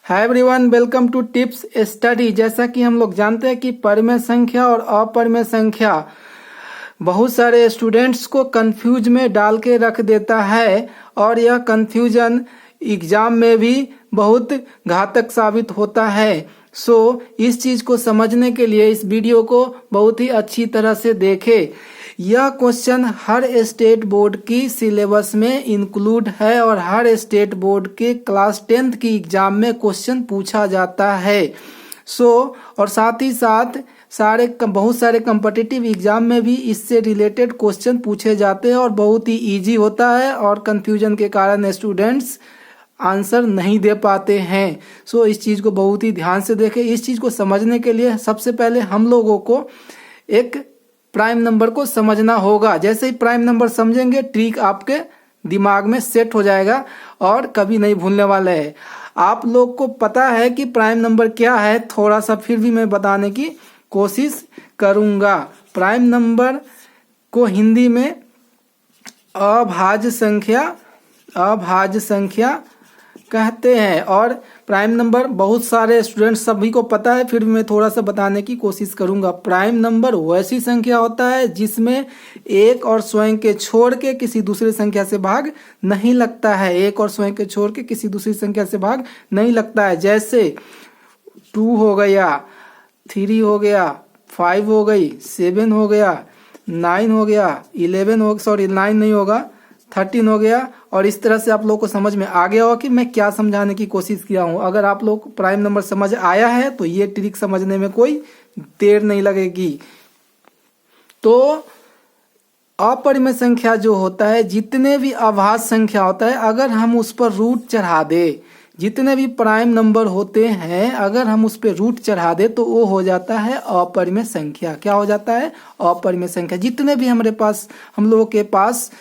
Hi everyone, welcome to tips study. जैसा कि हम लोग जानते हैं कि परिमेय संख्या और अपरिमेय संख्या बहुत सारे स्टूडेंट्स को कंफ्यूज में डाल के रख देता है और यह कंफ्यूजन एग्जाम में भी बहुत घातक साबित होता है। इस चीज को समझने के लिए इस वीडियो को बहुत ही अच्छी तरह से देखें। यह क्वेश्चन हर स्टेट बोर्ड की सिलेबस में इंक्लूड है और हर स्टेट बोर्ड के क्लास 10th की एग्जाम में क्वेश्चन पूछा जाता है। और साथ ही साथ बहुत सारे कॉम्पिटिटिव एग्जाम में भी इससे रिलेटेड क्वेश्चन पूछे जाते हैं और बहुत ही इजी होता है और कंफ्यूजन के कारण स्टूडेंट्स आंसर नहीं दे पाते हैं। इस चीज को बहुत ही ध्यान से देखें। इस चीज को समझने के लिए सबसे पहले हम लोगों को एक प्राइम नंबर को समझना होगा। जैसे ही प्राइम नंबर समझेंगे ट्रिक आपके दिमाग में सेट हो जाएगा और कभी नहीं भूलने वाले है। आप लोग को पता है कि प्राइम नंबर क्या है, थोड़ा सा फिर भी मैं बताने की कोशिश करूंगा। प्राइम नंबर को हिंदी में अभाज्य संख्या कहते हैं और प्राइम नंबर बहुत सारे स्टूडेंट सभी को पता है, फिर भी मैं थोड़ा सा बताने की कोशिश करूंगा। प्राइम नंबर वैसी संख्या होता है जिसमें एक और स्वयं के छोड़ के किसी दूसरी संख्या से भाग नहीं लगता है। एक और स्वयं के छोड़ के किसी दूसरी संख्या से भाग नहीं लगता है। जैसे 2 हो गया, 3 हो गया, 5 हो गई, 7 हो गया, 9 हो गया, 9 नहीं होगा, 13 हो गया। और इस तरह से आप लोग को समझ में आ गया होगा कि मैं क्या समझाने की कोशिश किया हूं। अगर आप लोग प्राइम नंबर समझ आया है तो ये ट्रिक समझने में कोई देर नहीं लगेगी। तो अपरिमेय संख्या जो होता है, जितने भी अभाज्य संख्या होता है, अगर हम उस पर रूट चढ़ा दे, जितने भी प्राइम नंबर होते हैं अगर हम उस पर रूट चढ़ा दे तो वो हो जाता है अपरिमेय संख्या। क्या हो जाता है? अपरिमेय संख्या। जितने भी हम लोगों के पास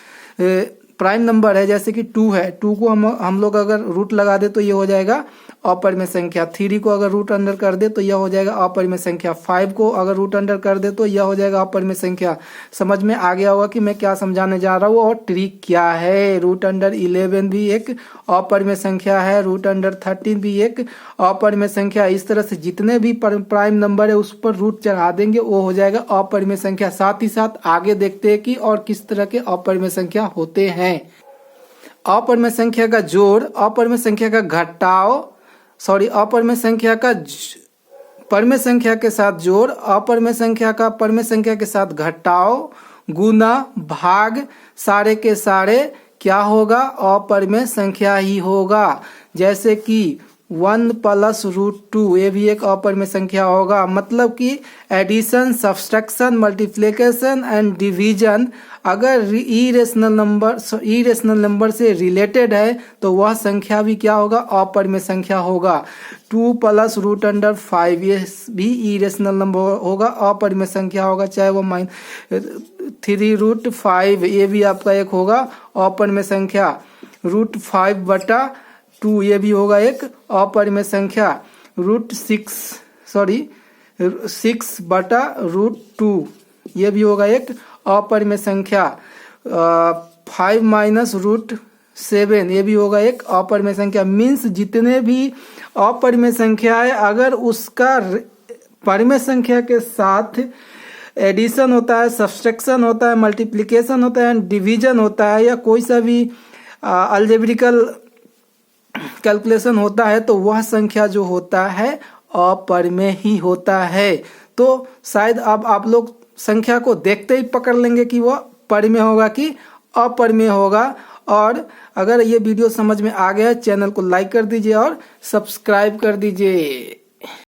प्राइम नंबर है, जैसे कि 2 है, 2 को हम लोग अगर रूट लगा दे तो ये हो जाएगा अपरिमेय संख्या। 3 को अगर रूट अंडर कर दे तो यह हो जाएगा अपरिमेय संख्या। 5 को अगर रूट अंडर कर दे तो यह हो जाएगा अपरिमेय संख्या। समझ में आ गया होगा कि मैं क्या समझाने जा रहा हूँ और ट्रिक क्या है। रूट अंडर 11 भी एक अपरिमेय संख्या है, रूट अंडर 13 भी एक अपरिमेय संख्या। इस तरह से जितने भी प्राइम नंबर है उस पर रूट चढ़ा देंगे वो हो जाएगा अपरिमेय संख्या। साथ ही साथ आगे देखते हैं कि और किस तरह के अपरिमेय संख्या होते हैं। अपरिमेय संख्या का जोड़, अपरिमेय संख्या का घटाव, अपरिमेय संख्या का परिमेय संख्या के साथ जोड़, अपरिमेय संख्या का परिमेय संख्या के साथ घटाव, गुना, भाग, सारे के सारे क्या होगा? अपरिमेय संख्या ही होगा। जैसे कि 1 + √2 ये भी एक अपरिमेय संख्या होगा। मतलब कि addition, subtraction, multiplication and division अगर इरेशनल नंबर से रिलेटेड है तो वह संख्या भी क्या होगा? अपरिमेय संख्या होगा। 2 + √5 ये भी इरेशनल नंबर होगा, अपरिमेय संख्या होगा। चाहे वो 3√5 ये भी आपका एक होगा अपरिमेय संख्या। √5/2 ये भी होगा एक अपरिमेय संख्या। 6/√2 ये भी होगा एक अपरिमेय संख्या। 5 - √7 ये भी होगा एक अपरिमेय संख्या। मीन्स जितने भी अपरिमेय संख्या है अगर उसका परिमेय संख्या के साथ एडिशन होता है, सब्सट्रैक्शन होता है, मल्टीप्लिकेशन होता है, डिवीजन होता है या कोई सा भी अलजेब्रिकल कैलकुलेशन होता है तो वह संख्या जो होता है अपरिमेय ही होता है। तो शायद अब आप लोग संख्या को देखते ही पकड़ लेंगे कि वह परिमेय होगा कि अपरिमेय होगा। और अगर ये वीडियो समझ में आ गया है चैनल को लाइक कर दीजिए और सब्सक्राइब कर दीजिए।